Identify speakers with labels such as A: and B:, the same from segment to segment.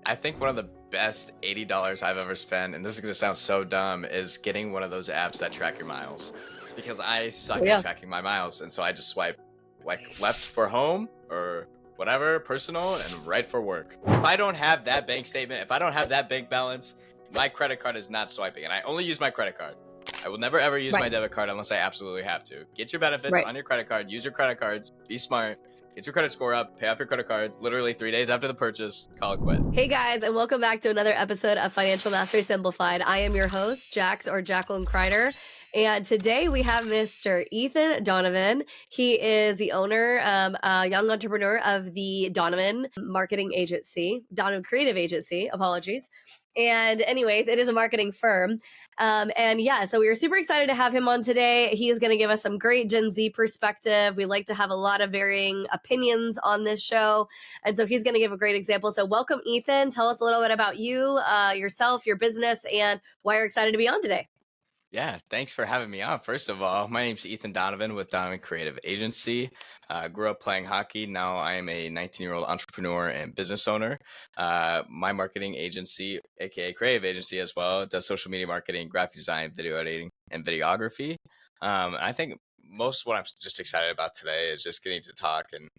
A: I think one of the best $80 I've ever spent, and this is gonna sound so dumb, is getting one of those apps that track your miles. Because I
B: Oh,
A: suck at
B: yeah.
A: tracking my miles, and so I just swipe like left for home or whatever, personal, and right for work. If I don't have that bank statement, if I don't have that bank balance, my credit card is not swiping, and I only use my credit card. I will never ever use
B: Right.
A: my debit card unless I absolutely have to. Get your benefits
B: Right.
A: on your credit card, use your credit cards, be smart, get your credit score up, pay off your credit cards literally 3 days after the purchase, call it quit.
B: Hey guys, and welcome back to another episode of Financial Mastery Simplified. I am your host, Jax or Jacqueline Crider. And today we have Mr. Ethan Donovan. He is the owner, a young entrepreneur of the Donovan Marketing Agency, Donovan Creative Agency, apologies. And anyways, it is a marketing firm. And yeah, so we were super excited to have him on today. He is going to give us some great Gen Z perspective. We like to have a lot of varying opinions on this show. And so he's going to give a great example. So welcome, Ethan. Tell us a little bit about you, yourself, your business, and why you're excited to be on today.
A: Yeah, thanks for having me on. First of all, my name's Ethan Donovan with Donovan Creative Agency. Grew up playing hockey. Now I am a 19-year-old entrepreneur and business owner. My marketing agency, aka creative agency as well, does social media marketing, graphic design, video editing, and videography. I think most what I'm just excited about today is just getting to talk and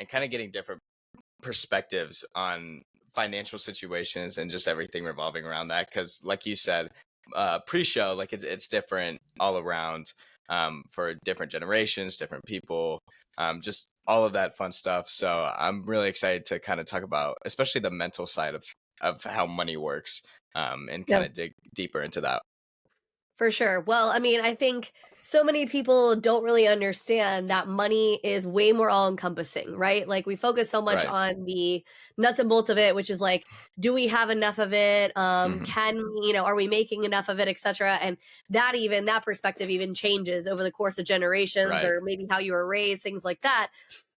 A: kind of getting different perspectives on financial situations and just everything revolving around that. Because, like you said, pre-show, like it's different all around, for different generations, different people, just all of that fun stuff. So I'm really excited to kind of talk about, especially the mental side of how money works, and kind
B: Yeah.
A: of dig deeper into that.
B: For sure. Well, I mean, I think so many people don't really understand that money is way more all encompassing, right? Like we focus so much
A: Right.
B: on the nuts and bolts of it, which is like, do we have enough of it?
A: Hmm.
B: Can we, are we making enough of it, etc. And that perspective even changes over the course of generations
A: Right.
B: or maybe how you were raised, things like that.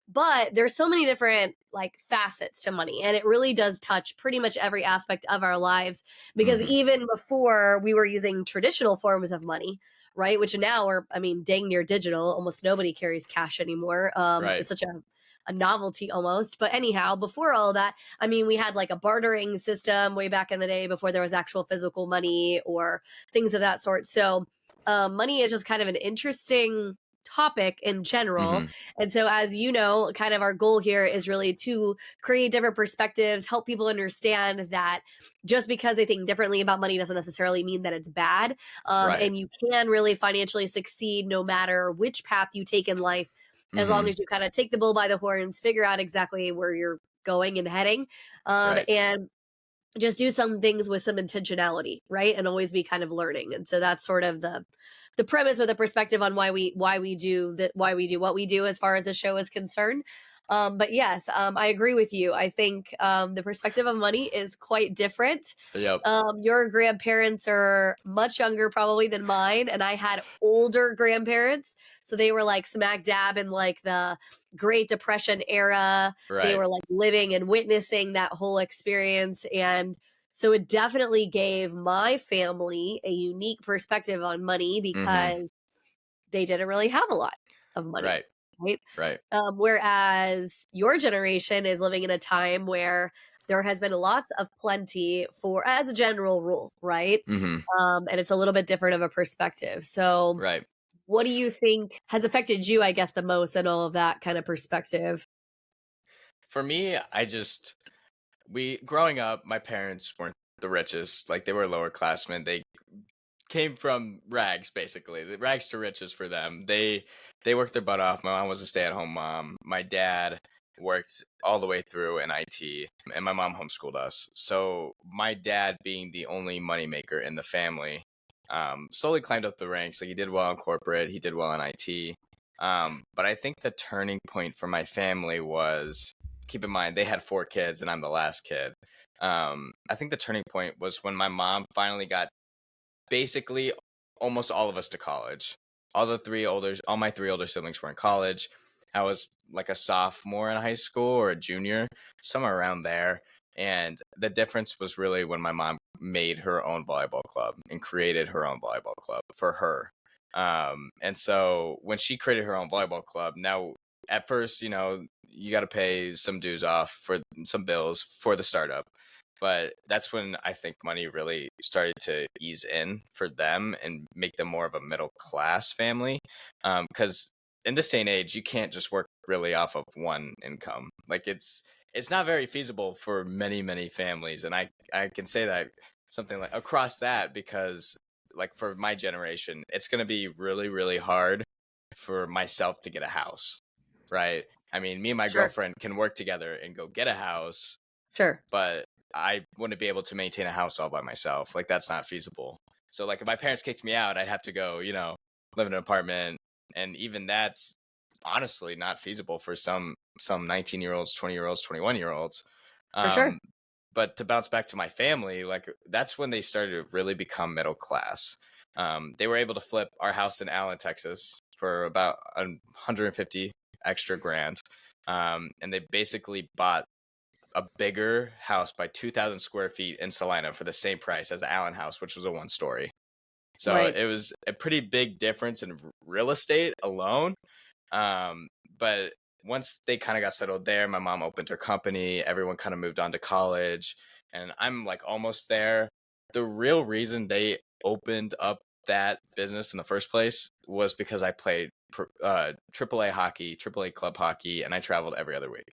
B: But there's so many different like facets to money, and it really does touch pretty much every aspect of our lives, because
A: Hmm.
B: even before we were using traditional forms of money, right, which now are, I mean, dang near digital, almost nobody carries cash anymore.
A: Right.
B: It's such a novelty almost. But anyhow, before all of that, I mean, we had like a bartering system way back in the day before there was actual physical money or things of that sort. So money is just kind of an interesting topic in general.
A: Hmm.
B: And so, as you know, kind of our goal here is really to create different perspectives, help people understand that just because they think differently about money doesn't necessarily mean that it's bad.
A: Right.
B: And you can really financially succeed no matter which path you take in life, as long
A: Hmm.
B: as you kind of take the bull by the horns, figure out exactly where you're going and heading,
A: Right.
B: and just do some things with some intentionality, right? And always be kind of learning. And so that's sort of the premise or the perspective on why we do what we do as far as the show is concerned. But yes, I agree with you. I think the perspective of money is quite different.
A: Yep.
B: Your grandparents are much younger probably than mine, and I had older grandparents, so they were like smack dab in like the Great Depression era. They
A: Right.
B: were like living and witnessing that whole experience, and so it definitely gave my family a unique perspective on money
A: Hmm.
B: because they didn't really have a lot of money,
A: Right.
B: right?
A: Right.
B: Whereas your generation is living in a time where there has been lots of plenty for, as a general rule, right?
A: Hmm.
B: And it's a little bit different of a perspective. So,
A: Right.
B: what do you think has affected you, I guess, the most in all of that kind of perspective?
A: For me, we growing up, my parents weren't the richest. Like they were lower classmen. They came from rags, basically. The rags to riches for them. They worked their butt off. My mom was a stay-at-home mom. My dad worked all the way through in IT, and my mom homeschooled us. So my dad, being the only moneymaker in the family, slowly climbed up the ranks. Like he did well in corporate, he did well in IT. But I think the turning point for my family was, keep in mind they had 4 kids and I'm the last kid. I think the turning point was when my mom finally got basically almost all of us to college. All my 3 older siblings were in college. I was like a sophomore in high school or a junior, somewhere around there. And the difference was really when my mom made her own volleyball club and created her own volleyball club for her. And so when she created her own volleyball club, now at first, you got to pay some dues off for some bills for the startup. But that's when I think money really started to ease in for them and make them more of a middle class family. Because in this day and age, you can't just work really off of one income. Like it's not very feasible for many families, and I can say that something like across that because like for my generation, it's going to be really hard for myself to get a house, right? I mean, me and my
B: Sure.
A: girlfriend can work together and go get a house,
B: Sure.
A: but I wouldn't be able to maintain a house all by myself. Like that's not feasible. So like if my parents kicked me out, I'd have to go, live in an apartment, and even that's honestly not feasible for some 19-year-olds, 20-year-olds, 21-year-olds.
B: For sure.
A: Um but to bounce back to my family, like that's when they started to really become middle class. They were able to flip our house in Allen, Texas for about 150 extra grand. And they basically bought a bigger house by 2,000 square feet in Salina for the same price as the Allen house, which was a one story. So
B: Right.
A: it was a pretty big difference in real estate alone. But once they kind of got settled there, my mom opened her company, everyone kind of moved on to college, and I'm like almost there. The real reason they opened up that business in the first place was because I played AAA hockey, AAA club hockey, and I traveled every other week.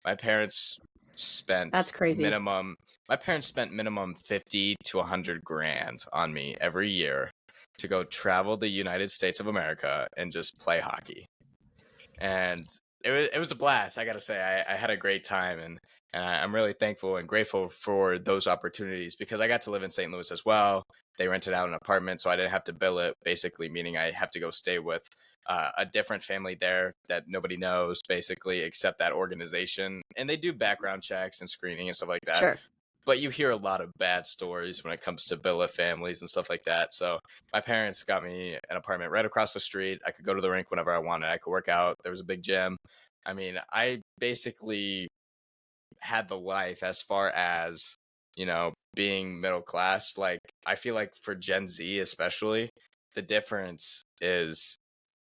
A: My parents
B: That's
A: spent
B: crazy.
A: minimum my parents spent minimum 50 to 100 grand on me every year to go travel the United States of America and just play hockey. And it was a blast. I gotta say, I had a great time, and I'm really thankful and grateful for those opportunities because I got to live in St. Louis as well. They rented out an apartment, so I didn't have to bill it. Basically, meaning I have to go stay with a different family there that nobody knows, basically, except that organization. And they do background checks and screening and stuff like that,
B: Sure.
A: but you hear a lot of bad stories when it comes to billet families and stuff like that. So my parents got me an apartment right across the street. I could go to the rink whenever I wanted. I could work out. There was a big gym. I mean, I basically had the life as far as, being middle class. Like, I feel like for Gen Z, especially, the difference is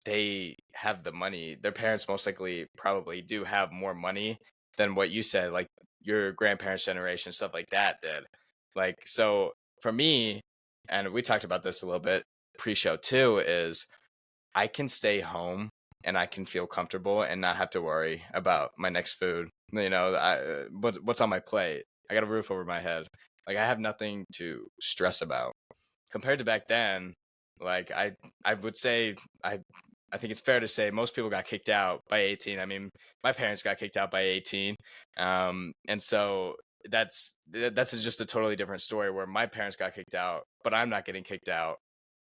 A: they have the money. Their parents most likely probably do have more money than what you said, like your grandparents' generation, stuff like that did. Like, so for me, and we talked about this a little bit pre-show too, is I can stay home and I can feel comfortable and not have to worry about my next food. What's on my plate? I got a roof over my head. Like I have nothing to stress about. Compared to back then, like I would say I think it's fair to say most people got kicked out by 18. I mean, my parents got kicked out by 18. And so that's just a totally different story where my parents got kicked out, but I'm not getting kicked out,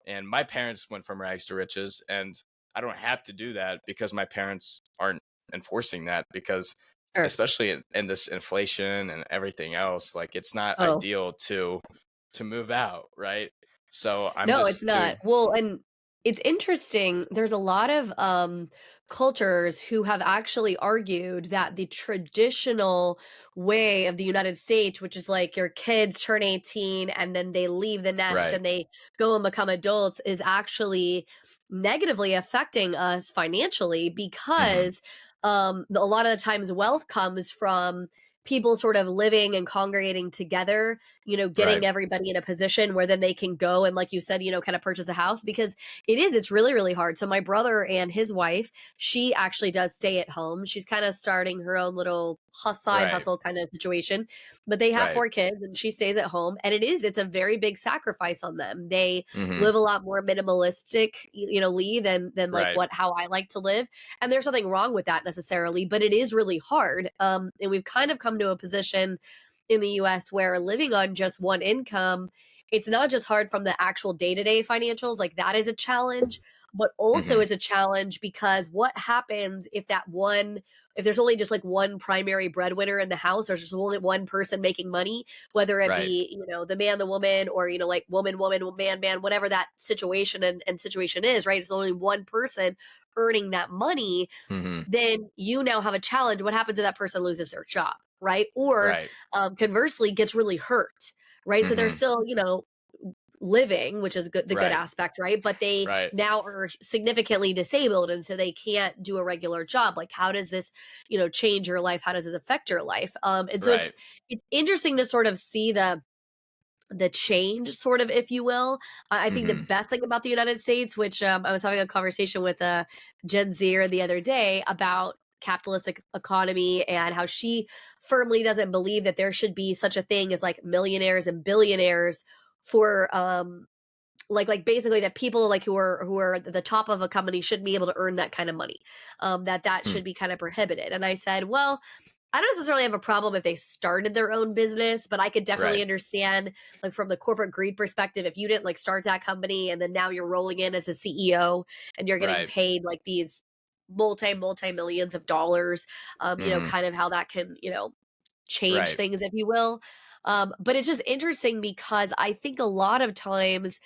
A: and my parents went from rags to riches, and I don't have to do that because my parents aren't enforcing that, because
B: Sure.
A: especially in this inflation and everything else, like it's not
B: Oh,
A: ideal to move out, right? So I'm
B: no, it's
A: just
B: not.
A: doing
B: Well, and it's interesting. There's a lot of cultures who have actually argued that the traditional way of the United States, which is like your kids turn 18 and then they leave the nest
A: right.
B: and they go and become adults, is actually negatively affecting us financially
A: Hmm.
B: because a lot of the times wealth comes from people sort of living and congregating together, getting
A: Right.
B: everybody in a position where then they can go and, like you said, kind of purchase a house, because it's really hard. So my brother and his wife, she actually does stay at home. She's kind of starting her own little side
A: Right.
B: hustle kind of situation, but they have
A: Right.
B: 4 kids and she stays at home, and it's a very big sacrifice on them. They
A: Hmm.
B: live a lot more minimalistic, lee than like
A: Right.
B: what how I like to live. And there's nothing wrong with that necessarily, but it is really hard. And we've kind of come to a position in the US where living on just one income, it's not just hard from the actual day-to-day financials, like that is a challenge, but also
A: Hmm.
B: it's a challenge because what happens if there's only just like one primary breadwinner in the house, there's just only one person making money, whether it
A: Right.
B: be, the man, the woman, or, like woman, man, man, whatever that situation and situation is, right? It's only one person earning that money,
A: Hmm.
B: then you now have a challenge. What happens if that person loses their job, right? Or
A: Right.
B: conversely, gets really hurt, right? So they're
A: Hmm.
B: still, living, which is good, the good
A: Right.
B: aspect, right? But they
A: Right.
B: now are significantly disabled, and so they can't do a regular job. Like, how does this, change your life? How does it affect your life? And so
A: Right.
B: it's interesting to sort of see the change, sort of, if you will. I think the
A: Mhm.
B: best thing about the United States, which I was having a conversation with a Gen Zer the other day about capitalistic economy and how she firmly doesn't believe that there should be such a thing as like millionaires and billionaires for like basically that people like who are at the top of a company shouldn't be able to earn that kind of money, that
A: Hmm.
B: should be kind of prohibited. And I said, well, I don't necessarily have a problem if they started their own business, but I could definitely
A: Right.
B: understand, like, from the corporate greed perspective, if you didn't like start that company and then now you're rolling in as a CEO and you're getting
A: Right.
B: paid like these multi millions of dollars,
A: Mhm.
B: kind of how that can, change
A: Right.
B: things, if you will. But it's just interesting because I think a lot of times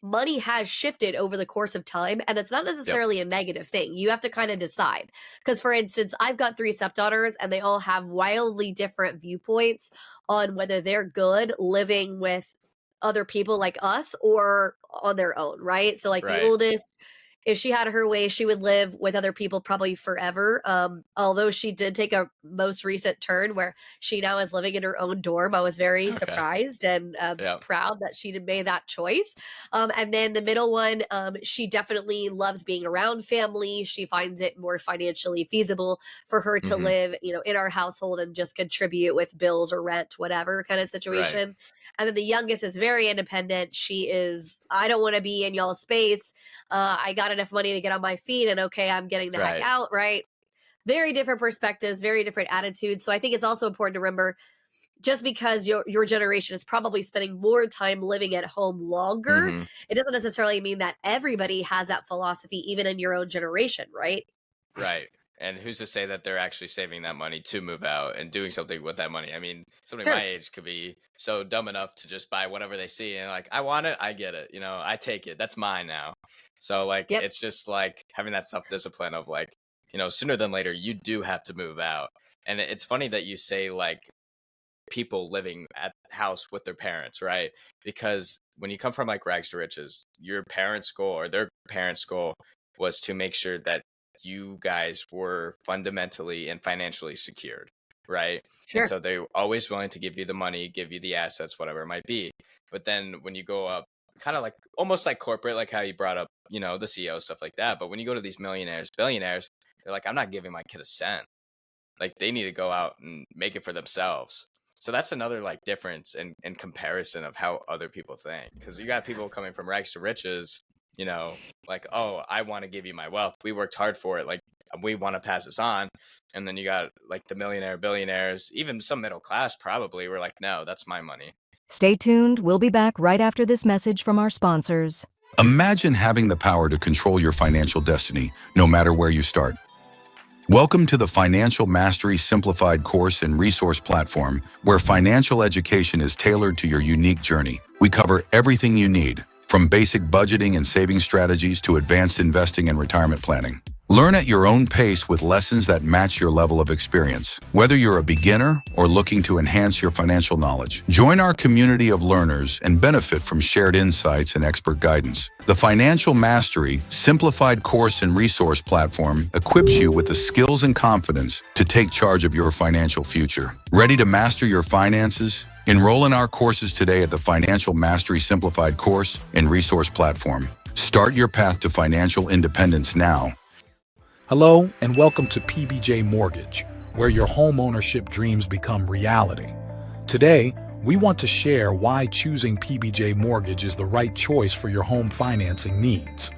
B: money has shifted over the course of time, and it's not
A: Yep.
B: necessarily a negative thing. You have to kind of decide. Because, for instance, I've got three stepdaughters, and they all have wildly different viewpoints on whether they're good living with other people like us or on their own, right? So, like, the
A: Right.
B: oldest, if she had her way, she would live with other people probably forever. Although she did take a most recent turn where she now is living in her own dorm. I was very
A: Okay.
B: surprised and
A: Yep.
B: proud that she made that choice. And then the middle one, she definitely loves being around family. She finds it more financially feasible for her to
A: Mhm.
B: live, in our household and just contribute with bills or rent, whatever kind of
A: Right.
B: situation. And then the youngest is very independent. She is, I don't want to be in y'all's space. I got enough money to get on my feet, and okay, I'm getting the heck
A: Right.
B: out, right? Very different perspectives, very different attitudes. So I think it's also important to remember, just because your generation is probably spending more time living at home longer,
A: Mhm.
B: it doesn't necessarily mean that everybody has that philosophy, even in your own generation, right?
A: Right. And who's to say that they're actually saving that money to move out and doing something with that money? I mean, somebody my
B: Sure.
A: age could be so dumb enough to just buy whatever they see and like, I want it, I get it. I take it. That's mine now. So like
B: Yep.
A: it's just like having that self-discipline of like, sooner than later you do have to move out. And it's funny that you say like people living at the house with their parents, right? Because when you come from like rags to riches, your parents' goal or their parents' goal was to make sure that you guys were fundamentally and financially secured, right? And
B: Sure.
A: so they're always willing to give you the money, give you the assets, whatever it might be. But then when you go up, kind of like almost like corporate, like how you brought up, the CEO, stuff like that. But when you go to these millionaires, billionaires, they're like, I'm not giving my kid a cent. Like they need to go out and make it for themselves. So that's another like difference in comparison of how other people think. Because you got people coming from rags to riches, like, oh, I want to give you my wealth. We worked hard for it. Like we want to pass this on. And then you got like the millionaire billionaires, even some middle class probably were like, no, that's my money.
C: Stay tuned. We'll be back right after this message from our sponsors. Imagine having the power to control your financial destiny, no matter where you start. Welcome to the Financial Mastery Simplified course and resource platform, where financial education is tailored to your unique journey. We cover everything you need, from basic budgeting and saving strategies to advanced investing and retirement planning. Learn at your own pace with lessons that match your level of experience. Whether you're a beginner or looking to enhance your financial knowledge, join our community of learners and benefit from shared insights and expert guidance. The Financial Mastery Simplified course and resource platform equips you with the skills and confidence to take charge of your financial future. Ready to master your finances? Enroll in our courses today at the Financial Mastery Simplified course and resource platform. Start your path to financial independence now.
D: Hello, and welcome to PBJ Mortgage, where your home ownership dreams become reality. Today, we want to share why choosing PBJ Mortgage is the right choice for your home financing needs.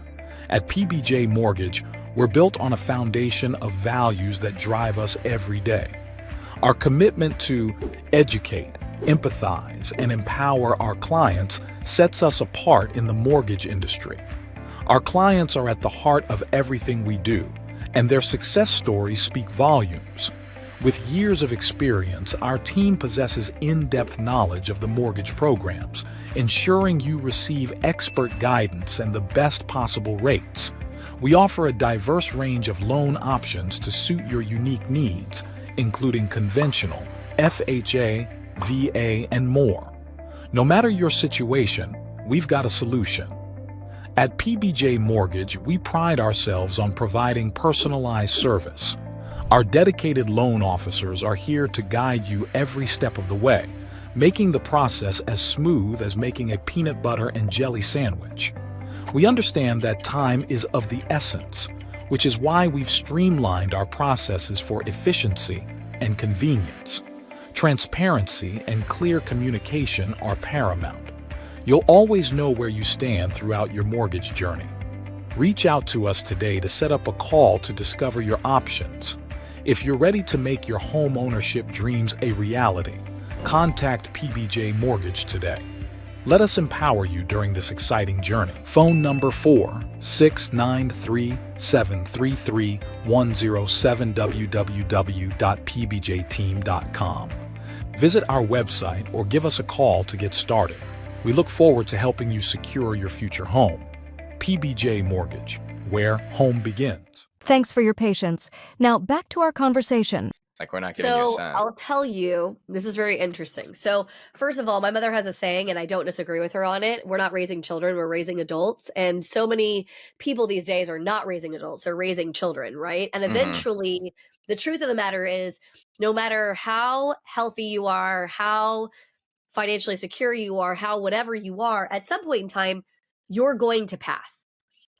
D: At PBJ Mortgage, we're built on a foundation of values that drive us every day. Our commitment to educate, empathize, and empower our clients sets us apart in the mortgage industry. Our clients are at the heart of everything we do, and their success stories speak volumes. With years of experience, our team possesses in-depth knowledge of the mortgage programs, ensuring you receive expert guidance and the best possible rates. We offer a diverse range of loan options to suit your unique needs, including conventional, FHA, VA, and more. No matter your situation, we've got a solution. At PBJ Mortgage, we pride ourselves on providing personalized service. Our dedicated loan officers are here to guide you every step of the way, making the process as smooth as making a peanut butter and jelly sandwich. We understand that time is of the essence, which is why we've streamlined our processes for efficiency and convenience. Transparency and clear communication are paramount. You'll always know where you stand throughout your mortgage journey. Reach out to us today to set up a call to discover your options. If you're ready to make your home ownership dreams a reality, contact PBJ Mortgage today. Let us empower you during this exciting journey. Phone number 4-693-733-107 www.pbjteam.com. Visit our website or give us a call to get started. We look forward to helping you secure your future home. PBJ Mortgage, where home begins.
C: Thanks for your patience. Now back to our conversation.
A: Like, we're not getting your
B: So
A: son.
B: I'll tell you, this is very interesting. So first of all, my mother has a saying, and I don't disagree with her on it. We're not raising children, we're raising adults. And so many people these days are not raising adults, they're raising children, right? And eventually, the truth of the matter is, no matter how healthy you are, how financially secure you are, how whatever you are, at some point in time, you're going to pass.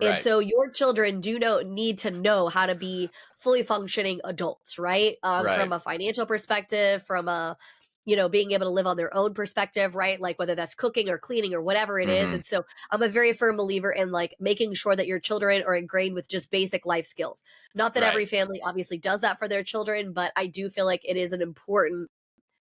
B: And
A: Right.
B: so your children need to know how to be fully functioning adults, right?
A: Right.
B: From a financial perspective, from a, being able to live on their own perspective, right? Like whether that's cooking or cleaning or whatever it is. And so I'm a very firm believer in like making sure that your children are ingrained with just basic life skills. Not that
A: Right.
B: every family obviously does that for their children, but I do feel like it is an important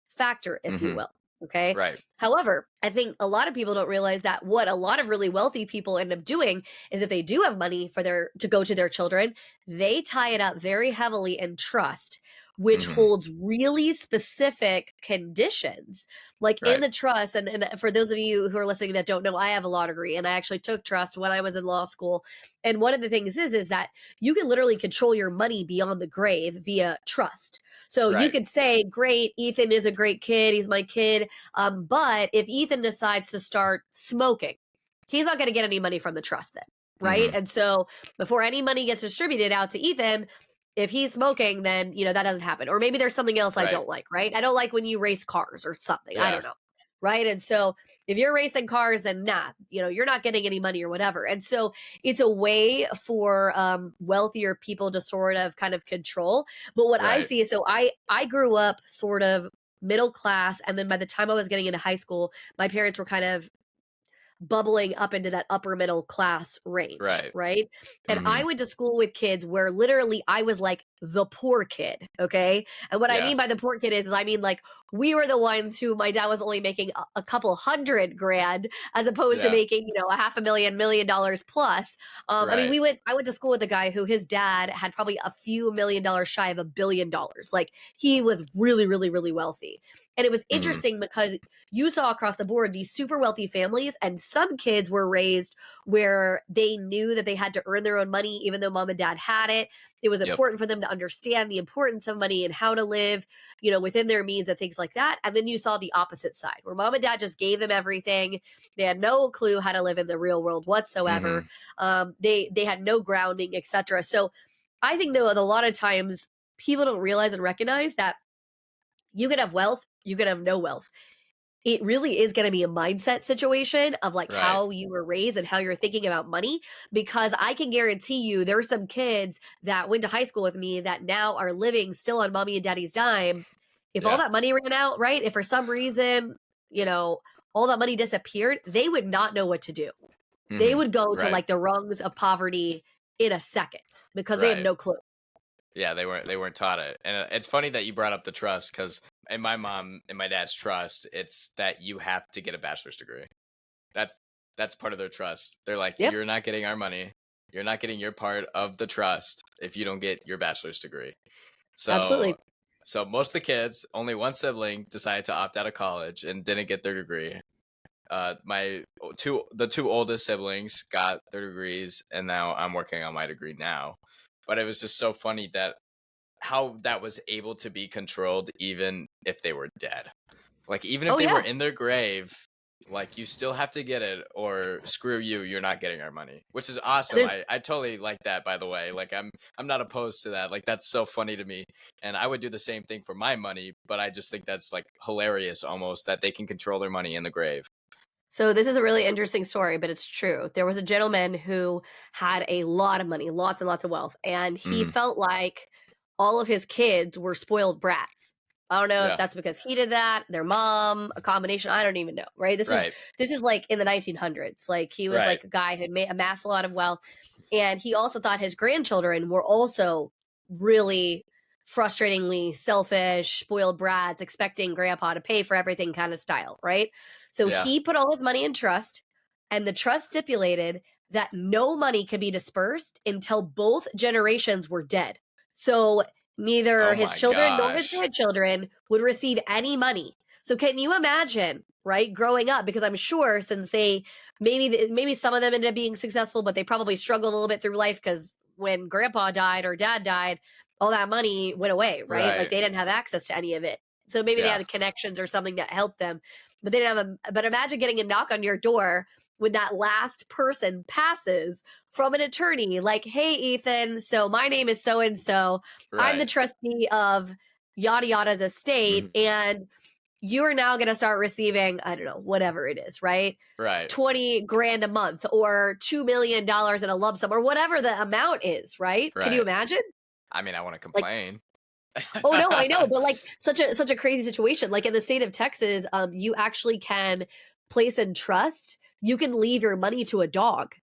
B: factor, if you will. Okay.
A: Right.
B: However, I think a lot of people don't realize that what a lot of really wealthy people end up doing is if they do have money to go to their children, they tie it up very heavily in trust, which holds really specific conditions. Like in the trust, and for those of you who are listening that don't know, I have a law degree and I actually took trust when I was in law school. And one of the things is that you can literally control your money beyond the grave via trust. So you could say, great, Ethan is a great kid. He's my kid. But if Ethan decides to start smoking, he's not going to get any money from the trust then, right? And so before any money gets distributed out to Ethan, if he's smoking, then, that doesn't happen. Or maybe there's something else I don't like, right? I don't like when you race cars or something. I don't know. Right. And so if you're racing cars, then you're not getting any money or whatever. And so it's a way for wealthier people to sort of kind of control. But what I see is, so I grew up sort of middle class. And then by the time I was getting into high school, my parents were kind of bubbling up into that upper middle class range. Right. And I went to school with kids where literally I was like the poor kid. Okay. And what I mean by the poor kid is I mean, like, we were the ones who my dad was only making a couple $100,000 as opposed to making, $500,000, $1 million plus. I mean, I went to school with a guy who his dad had probably a few $1 million shy of $1 billion. Like, he was really, really, really wealthy. And it was interesting because you saw across the board these super wealthy families, and some kids were raised where they knew that they had to earn their own money, even though mom and dad had it. It was important for them to understand the importance of money and how to live, within their means and things like that. And then you saw the opposite side where mom and dad just gave them everything. They had no clue how to live in the real world whatsoever. They had no grounding, etc. So I think though, a lot of times people don't realize and recognize that you could have wealth, you could have no wealth. It really is going to be a mindset situation of like how you were raised and how you're thinking about money, because I can guarantee you there are some kids that went to high school with me that now are living still on mommy and daddy's dime. If all that money ran out, right? If for some reason, all that money disappeared, they would not know what to do. They would go to like the rungs of poverty in a second because they have no clue.
A: Yeah, they weren't taught it. And it's funny that you brought up the trust, because in my mom and my dad's trust, it's that you have to get a bachelor's degree. That's part of their trust. They're like, you're not getting our money. You're not getting your part of the trust if you don't get your bachelor's degree. So
B: Absolutely.
A: So most of the kids, only one sibling decided to opt out of college and didn't get their degree. The two oldest siblings got their degrees, and now I'm working on my degree now. But it was just so funny that how that was able to be controlled even if they were dead. Like, even if they were in their grave, Like, you still have to get it, or screw you, you're not getting our money, which is awesome.
B: There's
A: I totally like that, by the way. Like, I'm not opposed to that. Like, that's so funny to me. And I would do the same thing for my money, but I just think that's like hilarious almost, that they can control their money in the grave.
B: So this is a really interesting story, but it's true. There was a gentleman who had a lot of money, lots and lots of wealth, and he
A: Hmm.
B: felt like all of his kids were spoiled brats. I don't know if
A: Yeah.
B: that's because he did that, their mom, a combination. I don't even know. Right?
A: Right.
B: This is like in the 1900s. Like he was
A: Right.
B: like a guy who had amassed a lot of wealth, and he also thought his grandchildren were also really frustratingly selfish, spoiled brats, expecting grandpa to pay for everything kind of style. Right? So
A: Yeah.
B: he put all his money in trust, and the trust stipulated that no money could be dispersed until both generations were dead. So neither
A: Oh
B: his
A: my
B: children nor his
A: gosh.
B: grandchildren would receive any money. So can you imagine, right, growing up? Because I'm sure since they maybe some of them ended up being successful, but they probably struggled a little bit through life because when grandpa died or dad died, all that money went away, right? Like
A: Right.
B: they didn't have access to any of it. So maybe they
A: Yeah.
B: had connections or something that helped them, but they didn't have a. But imagine getting a knock on your door when that last person passes from an attorney, like, "Hey, Ethan, so my name is so and so. I'm the
A: Right.
B: trustee of yada yada's estate,
A: Mhm.
B: and you're now going to start receiving, I don't know, whatever it is, right?
A: Right.
B: 20 grand a month or $2 million in a lump sum or whatever the amount is, right? Can you
A: Right.
B: imagine?
A: I mean, I want to
B: Like,
A: complain.
B: oh no, I know, but like such a crazy situation. Like in the state of Texas, you actually can place in trust. You can leave your money to a dog.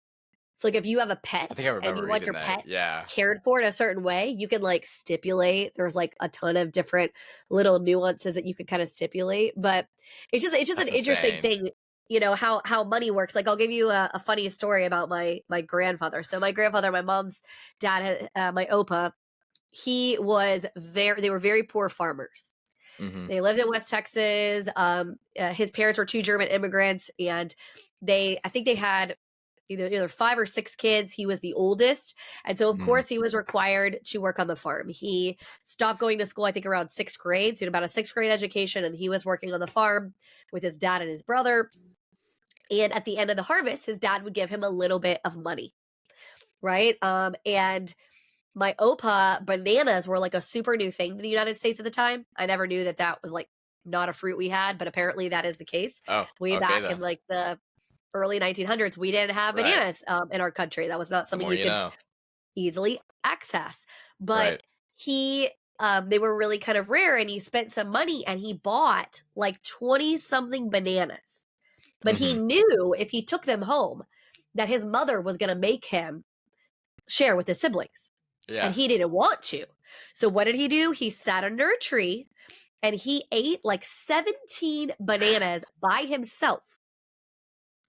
B: So like if you have a
A: I think
B: pet
A: I
B: and
A: remember
B: you want
A: reading
B: your
A: that.
B: pet
A: Yeah.
B: cared for in a certain way, you can like stipulate. There's like a ton of different little nuances that you could kind of stipulate, but it's just an
A: That's
B: interesting
A: insane.
B: thing. How money works. Like I'll give you a funny story about my grandfather. So my grandfather, my mom's dad, my opa, they were very poor farmers.
A: Hmm.
B: They lived in West Texas. His parents were two German immigrants, and I think they had either five or six kids. He was the oldest, and so of
A: Hmm.
B: course he was required to work on the farm. He stopped going to school, I think, around sixth grade, so he had about a sixth grade education, and he was working on the farm with his dad and his brother. And at the end of the harvest, his dad would give him a little bit of money, right? And my opa, bananas were like a super new thing in the United States at the time. I never knew that that was like not a fruit we had, but apparently that is the case.
A: Oh,
B: Way
A: okay
B: back in
A: then.
B: like the early 1900s, we didn't have
A: Right.
B: bananas in our country. That was not
A: The
B: something
A: more
B: you
A: you
B: could
A: know.
B: easily access. But
A: Right.
B: he, they were really kind of rare, and he spent some money and he bought like 20 something bananas. But he
A: Hmm.
B: knew if he took them home that his mother was going to make him share with his siblings, and
A: Yeah.
B: he didn't want to. So what did he do? He sat under a tree and he ate like 17 bananas by himself.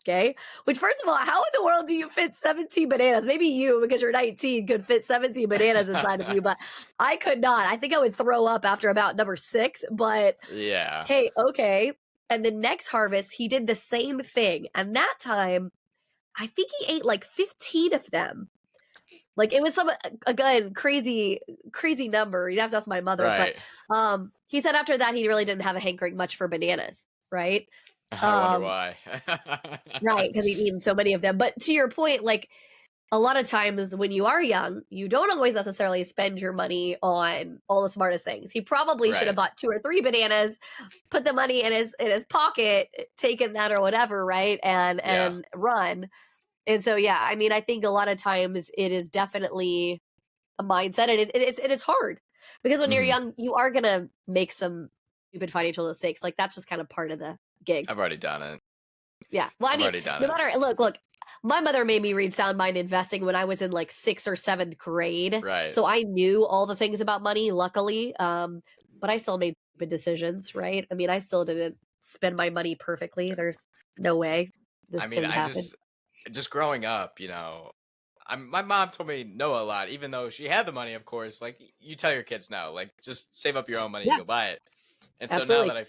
B: Okay. Which, first of all, how in the world do you fit 17 bananas? Maybe you, because you're 19, could fit 17 bananas inside of you, but I could not. I think I would throw up after about number 6, but
A: Yeah.
B: hey, okay. And the next harvest, he did the same thing. And that time, I think he ate like 15 of them. Like it was some, again, crazy number. You'd have to ask my mother, but
A: Right.
B: he said after that he really didn't have a hankering much for bananas, right?
A: I wonder
B: Um,
A: why.
B: right, because he'd eaten so many of them. But to your point, like a lot of times when you are young, you don't always necessarily spend your money on all the smartest things. He probably should have
A: Right.
B: bought 2 or 3 bananas, put the money in his pocket, taken that or whatever, right?
A: Yeah.
B: And run. And so yeah, I mean, I think a lot of times it is definitely a mindset. It is hard because when you're
A: Hmm.
B: young, you are gonna make some stupid financial mistakes. Like that's just kind of part of the gig.
A: I've already done it.
B: Yeah. Well, I
A: I've
B: mean,
A: already done
B: no
A: it.
B: matter look, my mother made me read Sound Mind Investing when I was in like 6th or 7th grade.
A: Right.
B: So I knew all the things about money, luckily. But I still made stupid decisions, right? I mean, I still didn't spend my money perfectly. There's no way.
A: I
B: This
A: mean,
B: didn't
A: I
B: happen.
A: just growing up, my mom told me no a lot, even though she had the money, of course. Like, you tell your kids no, like, just save up your own money and
B: Yeah,
A: go buy it. And so now that
B: absolutely.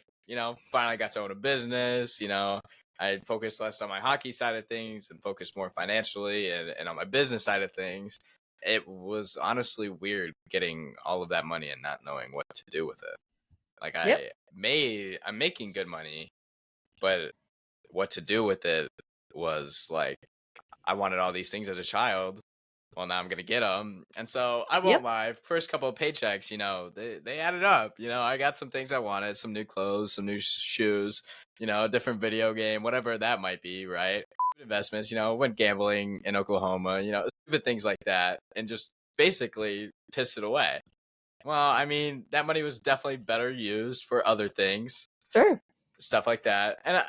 A: finally got to own a business, I focused less on my hockey side of things and focused more financially and on my business side of things. It was honestly weird getting all of that money and not knowing what to do with it. Like,
B: Yep.
A: I'm making good money, but what to do with it was like, I wanted all these things as a child. Well, now I'm gonna get them, and so I won't
B: Yep.
A: lie. First couple of paychecks, they added up. I got some things I wanted, some new clothes, some new shoes, a different video game, whatever that might be, right? Investments, went gambling in Oklahoma, stupid things like that, and just basically pissed it away. Well, I mean, that money was definitely better used for other things,
B: Sure.
A: stuff like that. And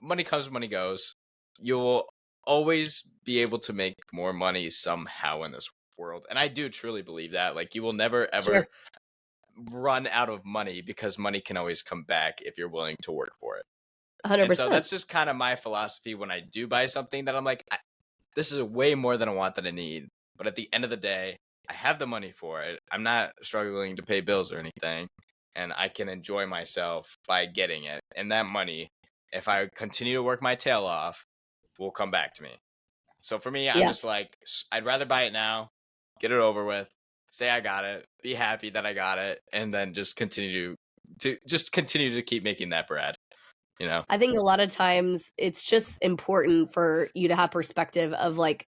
A: money comes, money goes. You'll always be able to make more money somehow in this world, and I do truly believe that. Like, you will never ever
B: Sure.
A: run out of money, because money can always come back if you're willing to work for it. And so
B: 100%.
A: that's just kind of my philosophy when I do buy something, that I'm like, this is way more than I want, than I need. But at the end of the day, I have the money for it. I'm not struggling to pay bills or anything, and I can enjoy myself by getting it. And that money, if I continue to work my tail off, will come back to me. So for me, I'm
B: Yeah.
A: just like, I'd rather buy it now, get it over with, say I got it, be happy that I got it, and then just continue to keep making that bread.
B: I think a lot of times it's just important for you to have perspective of like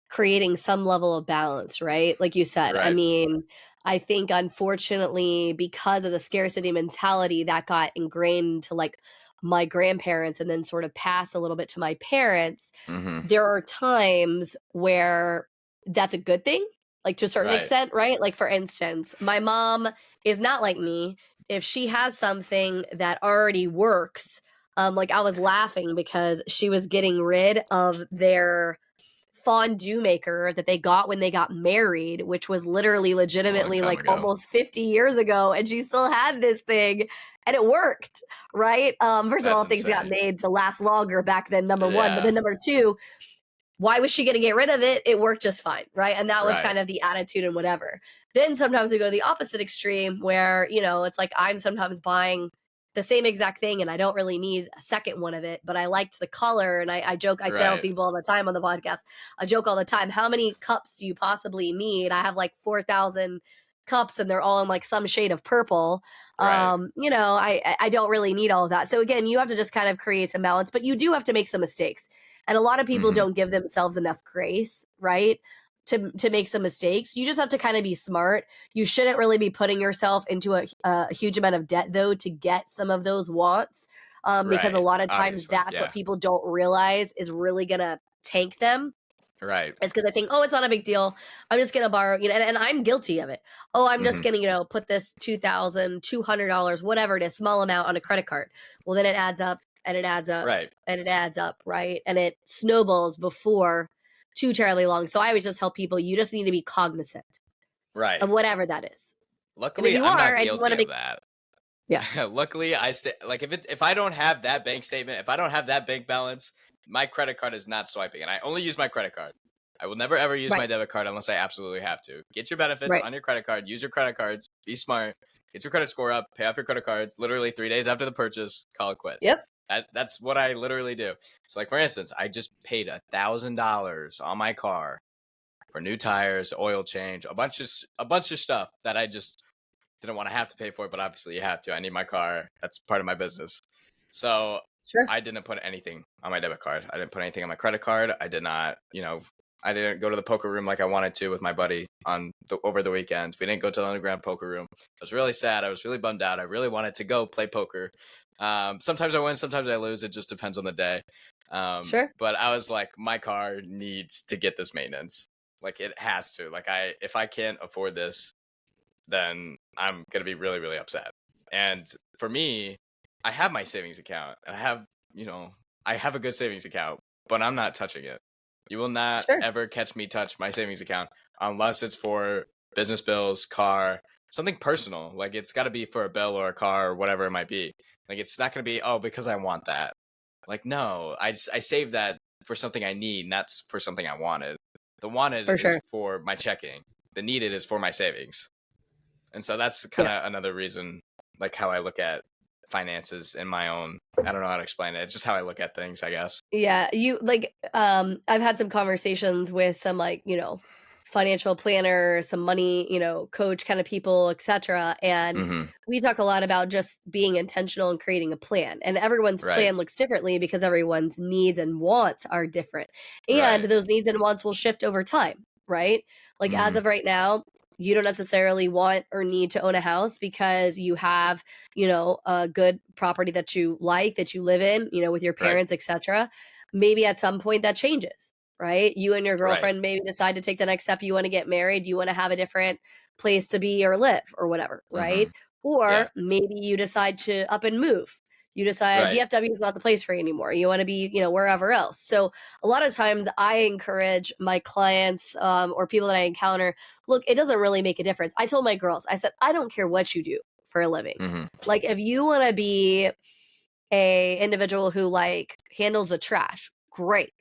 B: creating some level of balance, right? Like you said, I
A: Right.
B: mean, I think unfortunately, because of the scarcity mentality that got ingrained to like my grandparents and then sort of passed a little bit to my parents,
A: Mm-hmm.
B: there are times where that's a good thing, like to a certain
A: Right.
B: extent, right? Like for instance, my mom is not like me. If she has something that already works, like I was laughing because she was getting rid of their fondue maker that they got when they got married, which was literally legitimately
A: time
B: like
A: ago.
B: almost 50 years ago, and she still had this thing and it worked, right? First of all,
A: That's
B: things got
A: insane.
B: made to last longer back then, number one, but
A: Yeah.
B: then number two, why was she going to get rid of it? It worked just fine, right? And that was
A: Right.
B: kind of the attitude and whatever. Then sometimes we go to the opposite extreme where, it's like I'm sometimes buying the same exact thing and I don't really need a second one of it, but I liked the color. And I joke, I tell
A: Right.
B: people all the time on the podcast, I joke all the time, how many cups do you possibly need? I have like 4,000 cups and they're all in like some shade of purple.
A: Right.
B: I don't really need all of that. So again, you have to just kind of create some balance, but you do have to make some mistakes. And a lot of people
A: Mhm.
B: don't give themselves enough grace, right? To make some mistakes. You just have to kind of be smart. You shouldn't really be putting yourself into a huge amount of debt though to get some of those wants. Because a
A: Right.
B: lot of times
A: Obviously.
B: that's
A: Yeah.
B: what people don't realize is really gonna tank them.
A: Right.
B: It's because I think, oh, it's not a big deal. I'm just gonna borrow, and I'm guilty of it. Oh, I'm just
A: Mhm.
B: gonna, put this $2,200, whatever it is, small amount on a credit card. Well, then it adds up and it adds up
A: Right.
B: and it adds up, right? And it snowballs before too terribly long. So I always just tell people you just need to be cognizant
A: Right.
B: of whatever that is. And if
A: Luckily,
B: you
A: I'm
B: are,
A: not
B: and you want
A: guilty
B: to
A: of
B: make,
A: that.
B: yeah,
A: Luckily, I stay like, if I don't have that bank statement, if I don't have that bank balance, my credit card is not swiping, and I only use my credit card. I will never ever use
B: right,
A: my debit card unless I absolutely have to. Get your benefits
B: right,
A: on your credit card. Use your credit cards. Be smart. Get your credit score up. Pay off your credit cards. Literally 3 days after the purchase, call it quits.
B: yep,
A: That's what I literally do. So, like, for instance, I just paid $1,000 on my car for new tires, oil change, a bunch of stuff that I just didn't want to have to pay for, but obviously you have to. I need my car. That's part of my business. So
B: sure,
A: I didn't put anything on my debit card. I didn't put anything on my credit card. I did not, I didn't go to the poker room like I wanted to with my buddy over the weekends. We didn't go to the underground poker room. I was really sad. I was really bummed out. I really wanted to go play poker. Sometimes I win, sometimes I lose. It just depends on the day.
B: sure,
A: But I was like, my car needs to get this maintenance. Like, it has to. Like, if I can't afford this, then I'm going to be really, really upset. And for me, I have my savings account. And I have a good savings account, but I'm not touching it. You will not
B: sure,
A: ever catch me touch my savings account unless it's for business bills, car, something personal. Like, it's got to be for a bill or a car or whatever it might be. Like, it's not going to be, oh, because I want that. Like, no, I save that for something I need, not for something I wanted. The wanted
B: for
A: is
B: sure.
A: for my checking. The needed is for my savings. And so that's kind
B: Yeah.
A: of another reason, like, how I look at finances in my own, I don't know how to explain it. It's just how I look at things, I guess.
B: Yeah, you like I've had some conversations with some like, financial planner, some money, coach kind of people, etc. And
A: Mm-hmm.
B: we talk a lot about just being intentional and creating a plan. And everyone's
A: Right.
B: plan looks differently because everyone's needs and wants are different. And
A: Right.
B: those needs and wants will shift over time, right? Like as
A: Mm-hmm.
B: of right now, you don't necessarily want or need to own a house because you have, a good property that you like, that you live in, with your
A: Right.
B: parents, etc. Maybe at some point that changes, right? You and your
A: Right.
B: girlfriend maybe decide to take the next step. You want to get married. You want to have a different place to be or live or whatever,
A: Mm-hmm.
B: right? Or
A: Yeah.
B: maybe you decide to up and move. You decide
A: Right.
B: DFW is not the place for you anymore. You want to be, wherever else. So a lot of times I encourage my clients or people that I encounter, look, it doesn't really make a difference. I told my girls, I said, I don't care what you do for a living.
A: Mm-hmm.
B: Like if you want to be a individual who like handles the trash, great.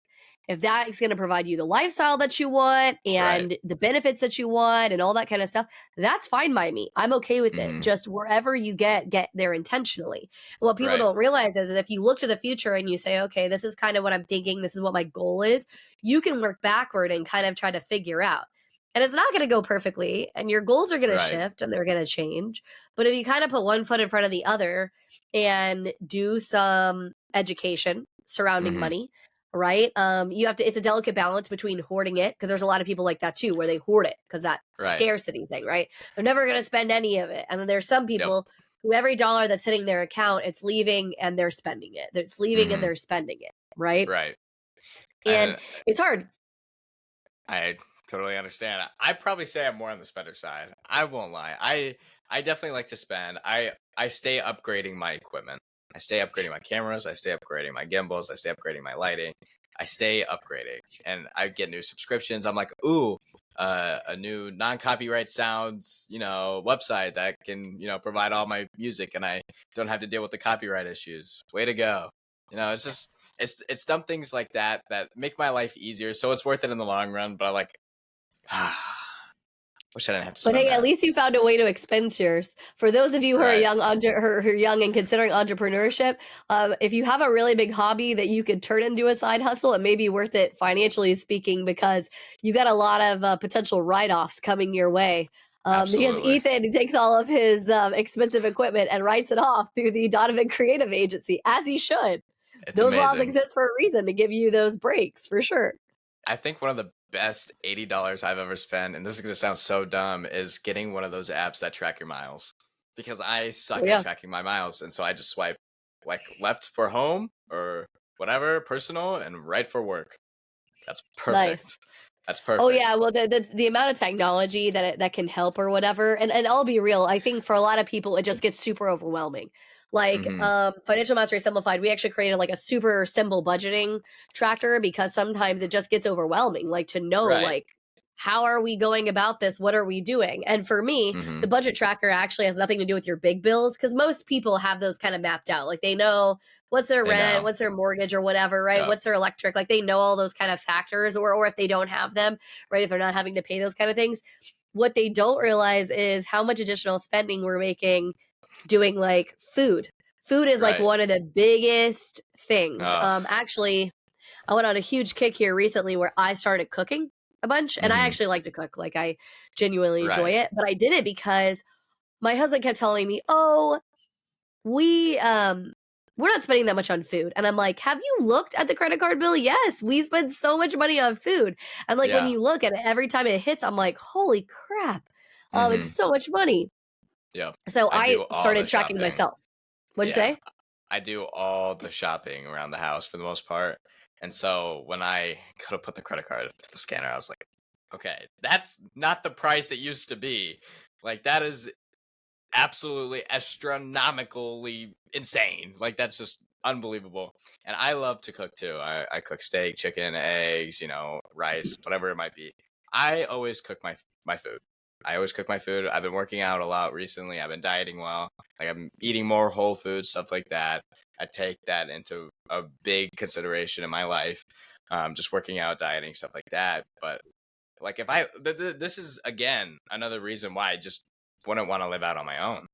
B: If that is going to provide you the lifestyle that you want
A: Right.
B: and the benefits that you want and all that kind of stuff, that's fine by me. I'm okay with it.
A: Mm-hmm.
B: Just wherever you get there intentionally. And what people
A: Right.
B: don't realize is that if you look to the future and you say, okay, this is kind of what I'm thinking, this is what my goal is, you can work backward and kind of try to figure out. And it's not going to go perfectly, and your goals are going to
A: Right.
B: shift and they're going to change. But if you kind of put one foot in front of the other and do some education surrounding
A: Mm-hmm.
B: money, right? You have to, it's a delicate balance between hoarding it, because there's a lot of people like that too, where they hoard it because that
A: Right.
B: scarcity thing, right? They're never going to spend any of it. And then there's some
A: Yep.
B: people who every dollar that's hitting their account, it's leaving and they're spending it. It's leaving and
A: Mm-hmm.
B: they're spending it, right?
A: Right.
B: And
A: And
B: it's hard.
A: I totally understand. I'd probably say I'm more on the spender side. I won't lie. I definitely like to spend. I stay upgrading my equipment. I stay upgrading my cameras. I stay upgrading my gimbals. I stay upgrading my lighting. I stay upgrading, and I get new subscriptions. I'm like, ooh, a new non-copyright sounds, website that can, provide all my music, and I don't have to deal with the copyright issues. Way to go! It's just it's dumb things like that that make my life easier. So it's worth it in the long run. But I like, wish I didn't have to
B: But
A: spend
B: hey, at
A: that.
B: least you found a way to expense yours. For those of you who are
A: Right.
B: young, who are young and considering entrepreneurship, if you have a really big hobby that you could turn into a side hustle, it may be worth it financially speaking, because you got a lot of potential write-offs coming your way. Because
A: Absolutely.
B: Ethan takes all of his expensive equipment and writes it off through the Donovan Creative Agency, as he should.
A: It's
B: Those laws
A: amazing.
B: exist for a reason, to give you those breaks, for sure.
A: I think one of the best $80 I've ever spent, and this is going to sound so dumb, is getting one of those apps that track your miles. Because I suck
B: Oh,
A: at
B: yeah.
A: tracking my miles. And so I just swipe like left for home or whatever, personal, and right for work. That's perfect.
B: Nice.
A: That's perfect.
B: Oh yeah, well the amount of technology that can help or whatever, and I'll be real, I think for a lot of people it just gets super overwhelming. Like
A: Mhm.
B: Financial Mastery Simplified, we actually created like a super simple budgeting tracker, because sometimes it just gets overwhelming, like to know
A: Right.
B: like how are we going about this? What are we doing? And for me, the
A: Mhm.
B: budget tracker actually has nothing to do with your big bills, because most people have those kind of mapped out. Like they know what's their
A: They
B: rent,
A: know.
B: what's their mortgage or whatever, right?
A: Yep.
B: What's their electric? Like they know all those kind of factors, or if they don't have them, right? If they're not having to pay those kind of things. What they don't realize is how much additional spending we're making doing like food. Food is like
A: Right.
B: one of the biggest things.
A: Oh.
B: Actually, I went on a huge kick here recently where I started cooking a bunch, and I
A: Mhm.
B: actually like to cook. Like I genuinely enjoy
A: Right.
B: it, but I did it because my husband kept telling me, "Oh, we we're not spending that much on food." And I'm like, "Have you looked at the credit card bill?" Yes, we spend so much money on food. And like when
A: Yeah.
B: you look at it, every time it hits, I'm like, "Holy crap. It's
A: Mhm.
B: so much money."
A: Yep.
B: So
A: I
B: I
A: do all the
B: started tracking
A: shopping.
B: myself. What'd you
A: Yeah.
B: say?
A: I do all the shopping around the house for the most part. And so when I could have put the credit card to the scanner, I was like, okay, that's not the price it used to be. Like that is absolutely astronomically insane. Like that's just unbelievable. And I love to cook too. I cook steak, chicken, eggs, rice, whatever it might be. I always cook my food. I always cook my food. I've been working out a lot recently. I've been dieting well. Like I'm eating more whole foods, stuff like that. I take that into a big consideration in my life. Just working out, dieting, stuff like that. But like if this is again another reason why I just wouldn't want to live out on my own.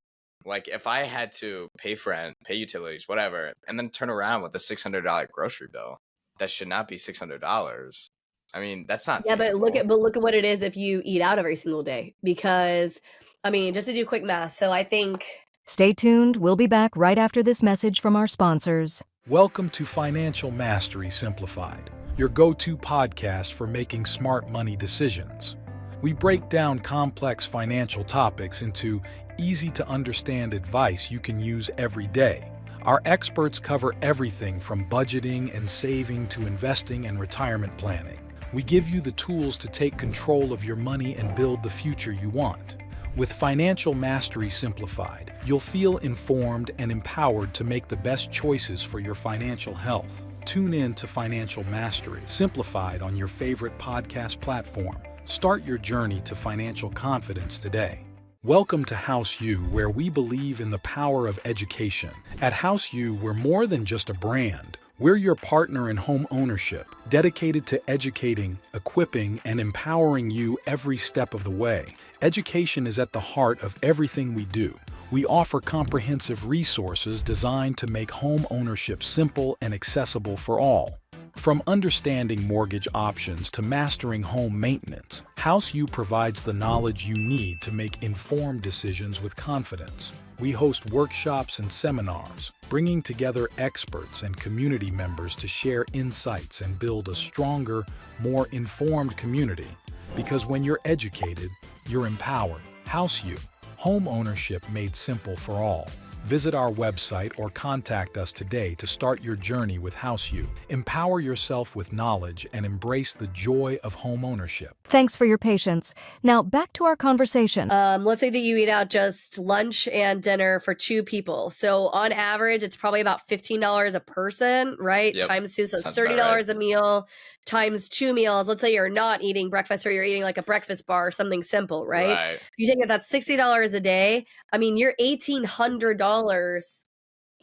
A: Like if I had to pay for rent, pay utilities, whatever, and then turn around with a $600 grocery bill, that should not be $600. I mean, that's not
B: Yeah, but
A: feasible.
B: look at what it is if you eat out every single day. Because, I mean, just to do quick math. So I think.
C: Stay tuned. We'll be back right after this message from our sponsors.
D: Welcome to Financial Mastery Simplified, your go-to podcast for making smart money decisions. We break down complex financial topics into easy-to-understand advice you can use every day. Our experts cover everything from budgeting and saving to investing and retirement planning. We give you the tools to take control of your money and build the future you want. With Financial Mastery Simplified, you'll feel informed and empowered to make the best choices for your financial health. Tune in to Financial Mastery Simplified on your favorite podcast platform. Start your journey to financial confidence today. Welcome to House U, where we believe in the power of education. At House U, we're more than just a brand. We're your partner in home ownership, dedicated to educating, equipping, and empowering you every step of the way. Education is at the heart of everything we do. We offer comprehensive resources designed to make home ownership simple and accessible for all. From understanding mortgage options to mastering home maintenance, House U provides the knowledge you need to make informed decisions with confidence. We host workshops and seminars, bringing together experts and community members to share insights and build a stronger, more informed community. Because when you're educated, you're empowered. House U, home ownership made simple for all. Visit our website or contact us today to start your journey with House U. Empower yourself with knowledge and embrace the joy of home ownership.
C: Thanks for your patience. Now back to our conversation.
B: Let's say that you eat out just lunch and dinner for 2 people. So on average, it's probably about $15 a person, right?
A: Yep.
B: Times 2, so it's
A: Sounds
B: $30
A: about right.
B: a meal times 2 meals. Let's say you're not eating breakfast or you're eating like a breakfast bar or something simple, right?
A: Right.
B: You think that that's $60 a day. I mean, you're $1,800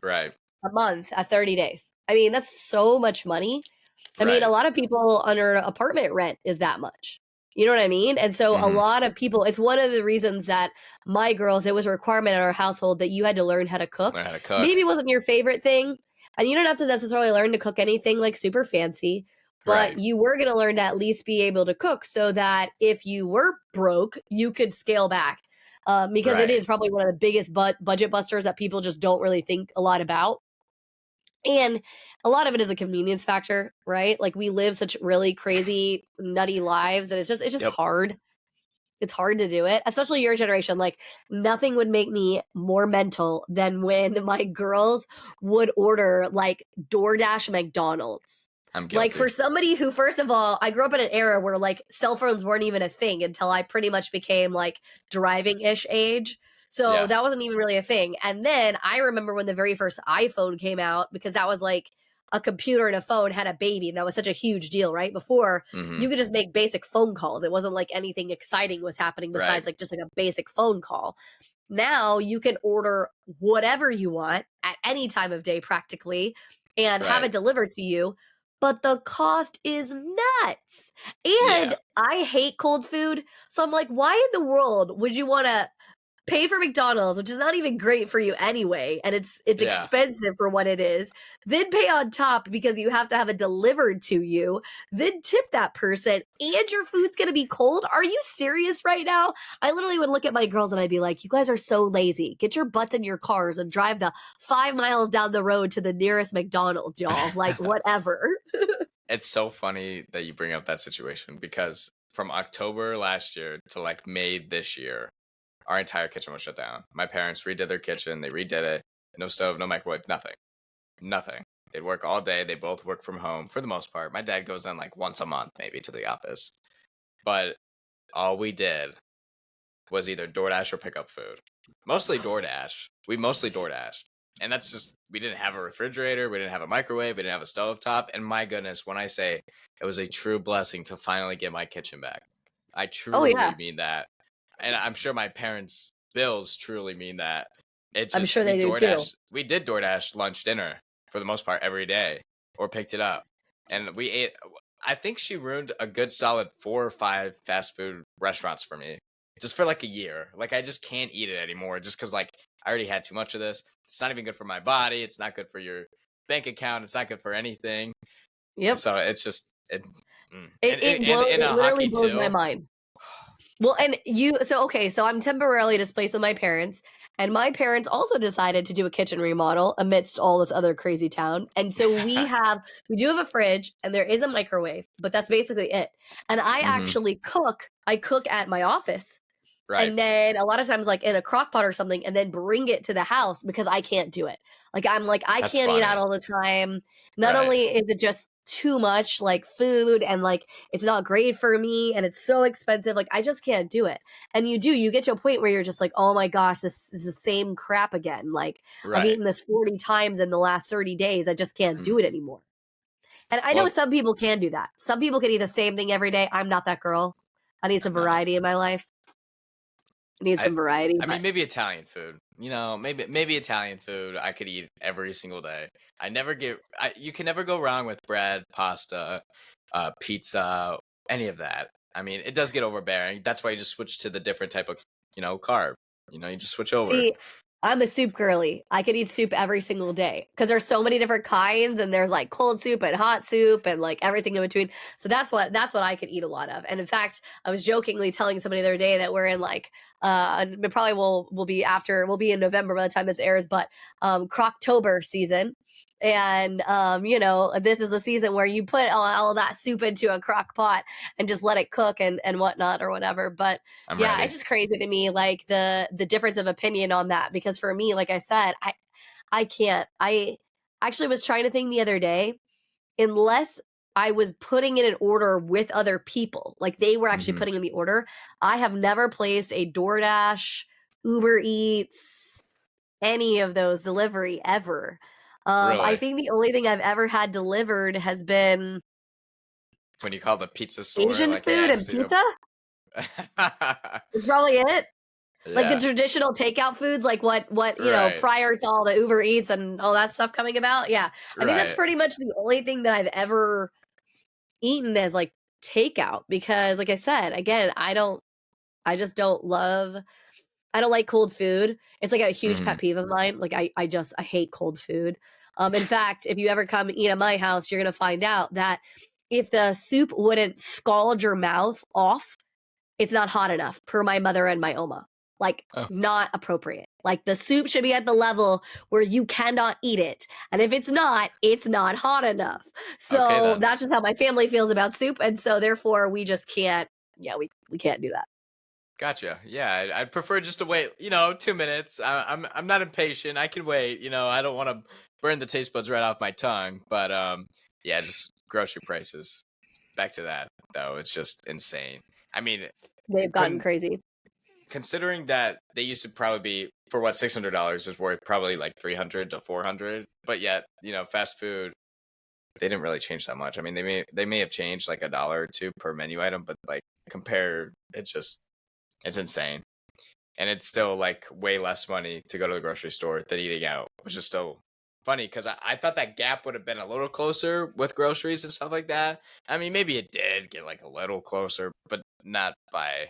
A: Right.
B: a month at 30 days. I mean, that's so much money. I mean, a
A: Right.
B: lot of people under apartment rent is that much. You know what I mean? And so a
A: Mhm.
B: lot of people, it's one of the reasons that my girls, it was a requirement in our household that you had to learn how to cook.
A: Learn how to cook.
B: Maybe it wasn't your favorite thing. And you don't have to necessarily learn to cook anything like super fancy, but
A: Right.
B: you were going to learn to at least be able to cook so that if you were broke, you could scale back. Because it
A: Right.
B: is probably one of the biggest budget busters that people just don't really think a lot about. And a lot of it is a convenience factor, right? Like we live such really crazy, nutty lives that it's just
A: Yep.
B: hard. It's hard to do it, especially your generation. Like nothing would make me more mental than when my girls would order like DoorDash McDonald's.
A: I'm
B: Like
A: guilty.
B: for somebody who, first of all, I grew up in an era where like cell phones weren't even a thing until I pretty much became like driving-ish age. So
A: Yeah.
B: that wasn't even really a thing. And then I remember when the very first iPhone came out, because that was like a computer and a phone had a baby, and that was such a huge deal, right? Before
A: Mhm.
B: you could just make basic phone calls. It wasn't like anything exciting was happening besides
A: Right.
B: like just like a basic phone call. Now you can order whatever you want at any time of day practically and have
A: Right.
B: it delivered to you, but the cost is nuts.
A: Yeah.
B: And I hate cold food. So I'm like, why in the world would you want to pay for McDonald's, which is not even great for you anyway, and it's
A: Yeah.
B: expensive for what it is, then pay on top because you have to have it delivered to you, then tip that person, and your food's gonna be cold? Are you serious right now? I literally would look at my girls and I'd be like, you guys are so lazy. Get your butts in your cars and drive the 5 miles down the road to the nearest McDonald's, y'all. Like, whatever.
A: It's so funny that you bring up that situation because from October last year to like May this year, our entire kitchen was shut down. My parents redid their kitchen. They redid it. No stove, no microwave, nothing. Nothing. They'd work all day. They both work from home for the most part. My dad goes in like once a month, maybe to the office. But all we did was either DoorDash or pick up food. Mostly DoorDash. We mostly DoorDash. And that's just, we didn't have a refrigerator. We didn't have a microwave. We didn't have a stovetop. And my goodness, when I say it was a true blessing to finally get my kitchen back, I
B: Oh,
A: truly
B: yeah.
A: mean that. And I'm sure my parents' bills truly mean that. It's
B: I'm
A: just
B: sure they do too.
A: We did DoorDash lunch, dinner for the most part every day, or picked it up, and we ate. I think she ruined a good solid 4 or 5 fast food restaurants for me, just for like a year. Like I just can't eat it anymore, just because like I already had too much of this. It's not even good for my body. It's not good for your bank account. It's not good for anything.
B: Yep.
A: So it's just And,
B: It
A: and,
B: blows,
A: and
B: it
A: a
B: literally
A: hockey
B: blows my
A: too.
B: mind. Well, and so I'm temporarily displaced with my parents, and my parents also decided to do a kitchen remodel amidst all this other crazy town. And so we do have a fridge and there is a microwave, but that's basically it. And I
A: Hmm.
B: actually cook. I cook at my office.
A: Right.
B: And then a lot of times like in a crock pot or something and then bring it to the house because I can't do it. Like I
A: That's
B: can't eat out
A: funny.
B: all the time. Not
A: Right.
B: only is it just too much like food and like it's not great for me and it's so expensive, like I just can't do it. And you get to a point where you're just like, oh my gosh, this is the same crap again. Like I've
A: Right.
B: eaten this 40 times in the last 30 days. I just can't
A: Mhm.
B: do it anymore. And I know
A: Well,
B: some people can do that. Some people can eat the same thing every day. I'm not that girl. I need some
A: no.
B: variety in my life. I need
A: I
B: some variety,
A: I
B: but
A: mean, maybe Italian food. Maybe Italian food I could eat every single day. You can never go wrong with bread, pasta, pizza, any of that. I mean, it does get overbearing. That's why you just switch to the different type of, carb. You just switch over.
B: see, I'm a soup girly. I could eat soup every single day because there's so many different kinds, and there's like cold soup and hot soup and like everything in between. So that's what I could eat a lot of. And in fact, I was jokingly telling somebody the other day that we're in like and it probably we'll be in November by the time this airs, but Croctober season. And this is a season where you put all that soup into a crock pot and just let it cook and whatnot or whatever. But
A: I'm
B: yeah,
A: ready.
B: it's just crazy to me, like the difference of opinion on that. Because for me, like I said, I can't. I actually was trying to think the other day, unless I was putting in an order with other people, like they were actually
A: Hmm.
B: putting in the order. I have never placed a DoorDash, Uber Eats, any of those delivery ever. I
A: Really?
B: think the only thing I've ever had delivered has been
A: When you call the pizza store,
B: Asian
A: like, hey,
B: food
A: I
B: and
A: just need
B: pizza.
A: a.
B: Is probably it. Like the
A: Yeah.
B: traditional takeout foods, like what
A: Right.
B: prior to all the Uber Eats and all that stuff coming about. Yeah, I think that's
A: Right.
B: pretty much the only thing that I've ever eaten as like takeout. Because, like I said, again, I just don't love. I don't like cold food. It's like a huge
A: Hmm.
B: pet peeve of mine. Like I hate cold food. In fact, if you ever come eat at my house, you're gonna find out that if the soup wouldn't scald your mouth off, it's not hot enough, per my mother and my Oma. Like,
A: Oh,
B: not appropriate. Like, the soup should be at the level where you cannot eat it. And if it's not hot enough.
A: okay
B: So
A: then.
B: that's just how my family feels about soup. And so therefore we just can't, yeah, we can't do that.
A: Gotcha. Yeah, I'd prefer just to wait. 2 minutes. I'm not impatient. I can wait. I don't want to burn the taste buds right off my tongue. But yeah, just grocery prices. Back to that though. It's just insane. I mean,
B: They've gotten
A: couldn't
B: crazy.
A: considering that they used to probably be for what $600 is worth probably like 300 to 400. But yet, fast food they didn't really change that much. I mean, they may have changed like $1 or two per menu item, but like compare, it's insane. And it's still like way less money to go to the grocery store than eating out, which is still funny because I thought that gap would have been a little closer with groceries and stuff like that. I mean, maybe it did get like a little closer, but not by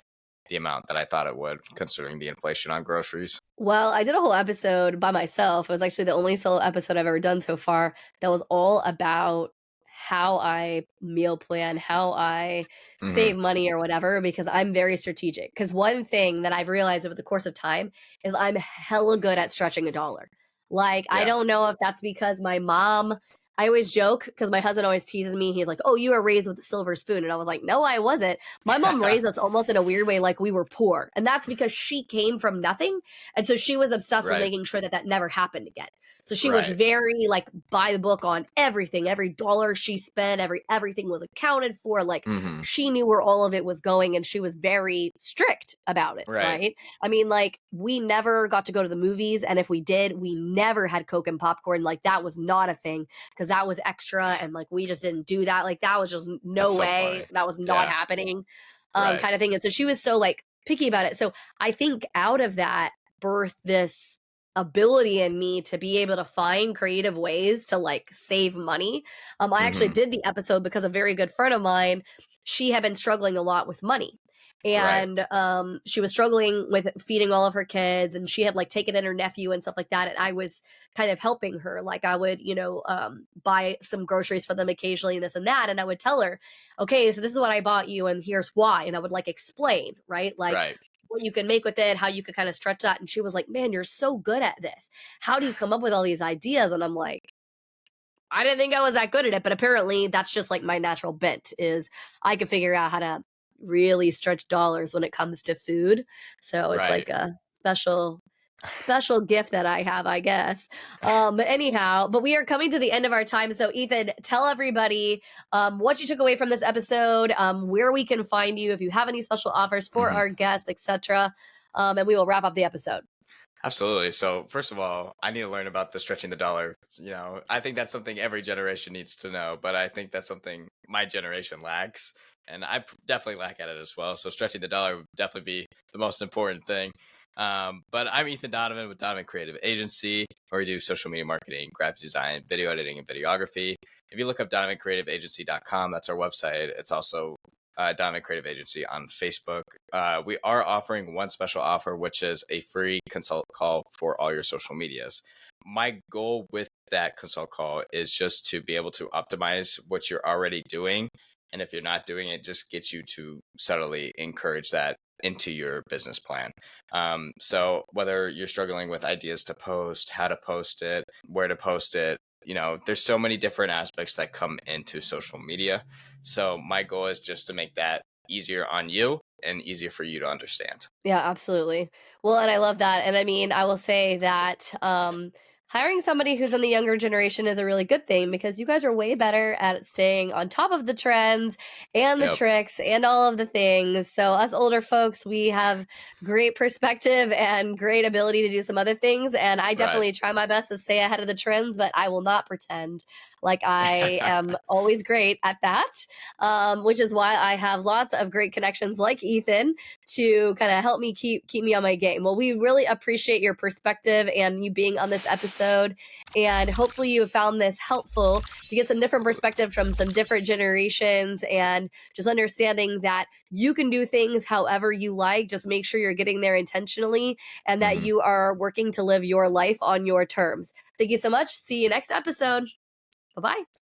A: the amount that I thought it would, considering the inflation on groceries.
B: Well, I did a whole episode by myself. It was actually the only solo episode I've ever done so far that was all about how I meal plan, how I
A: Hmm.
B: save money or whatever, because I'm very strategic. Because one thing that I've realized over the course of time is I'm hella good at stretching a dollar. Like, I
A: Yeah.
B: don't know if that's because my mom, I always joke because my husband always teases me. He's like, "Oh, you were raised with a silver spoon." And I was like, "No, I wasn't." My mom raised us almost in a weird way, like we were poor. And that's because she came from nothing. And so she was obsessed with
A: Right.
B: making sure that that never happened again. So she was
A: Right.
B: very like by the book on everything. Every dollar she spent, everything was accounted for. Like
A: Hmm.
B: she knew where all of it was going and she was very strict about it,
A: Right.
B: right? I mean, like we never got to go to the movies, and if we did, we never had Coke and popcorn. Like that was not a thing because that was extra, and like we just didn't do that. Like that was just
A: That's
B: no
A: so
B: way.
A: funny.
B: That was not
A: Yeah.
B: happening,
A: Right.
B: kind of thing. And so she was so like picky about it. So I think out of that birthed this ability in me to be able to find creative ways to like save money. I actually
A: Hmm.
B: did the episode because a very good friend of mine, she had been struggling a lot with money.
A: Right.
B: and she was struggling with feeding all of her kids, and she had like taken in her nephew and stuff like that, and I was kind of helping her. Like I would, buy some groceries for them occasionally and this and that, and I would tell her, okay, so this is what I bought you and here's why, and I would like explain, right, like
A: Right.
B: what you can make with it, how you could kind of stretch that. And she was like, man, you're so good at this, how do you come up with all these ideas? And I'm like, I didn't think I was that good at it, but apparently that's just like my natural bent is I can figure out how to really stretch dollars when it comes to food. So it's
A: Right.
B: like a special gift that I have, I guess. But anyhow, but we are coming to the end of our time. So Ethan, tell everybody what you took away from this episode, where we can find you if you have any special offers for
A: Mhm.
B: our guests, etc. And we will wrap up the episode.
A: Absolutely. So, first of all, I need to learn about the stretching the dollar. I think that's something every generation needs to know, but I think that's something my generation lacks. And definitely lack at it as well. So, stretching the dollar would definitely be the most important thing. But I'm Ethan Donovan with Donovan Creative Agency, where we do social media marketing, graphic design, video editing, and videography. If you look up DonovanCreativeAgency.com, that's our website. It's also Donovan Creative Agency on Facebook. We are offering one special offer, which is a free consult call for all your social medias. My goal with that consult call is just to be able to optimize what you're already doing. And if you're not doing it, just get you to subtly encourage that into your business plan. So whether you're struggling with ideas to post, how to post it, where to post it, there's so many different aspects that come into social media. So my goal is just to make that easier on you and easier for you to understand.
B: Yeah, absolutely. Well, and I love that. And I mean, I will say that hiring somebody who's in the younger generation is a really good thing because you guys are way better at staying on top of the trends and the
A: Yep.
B: tricks and all of the things. So, us older folks, we have great perspective and great ability to do some other things. And I
A: Right.
B: definitely try my best to stay ahead of the trends, but I will not pretend like I am always great at that, which is why I have lots of great connections like Ethan to kind of help me keep me on my game. Well, we really appreciate your perspective and you being on this episode, and hopefully you have found this helpful to get some different perspective from some different generations, and just understanding that you can do things however you like. Just make sure you're getting there intentionally and that
A: Mhm.
B: you are working to live your life on your terms. Thank you so much. See you next episode. Bye-bye.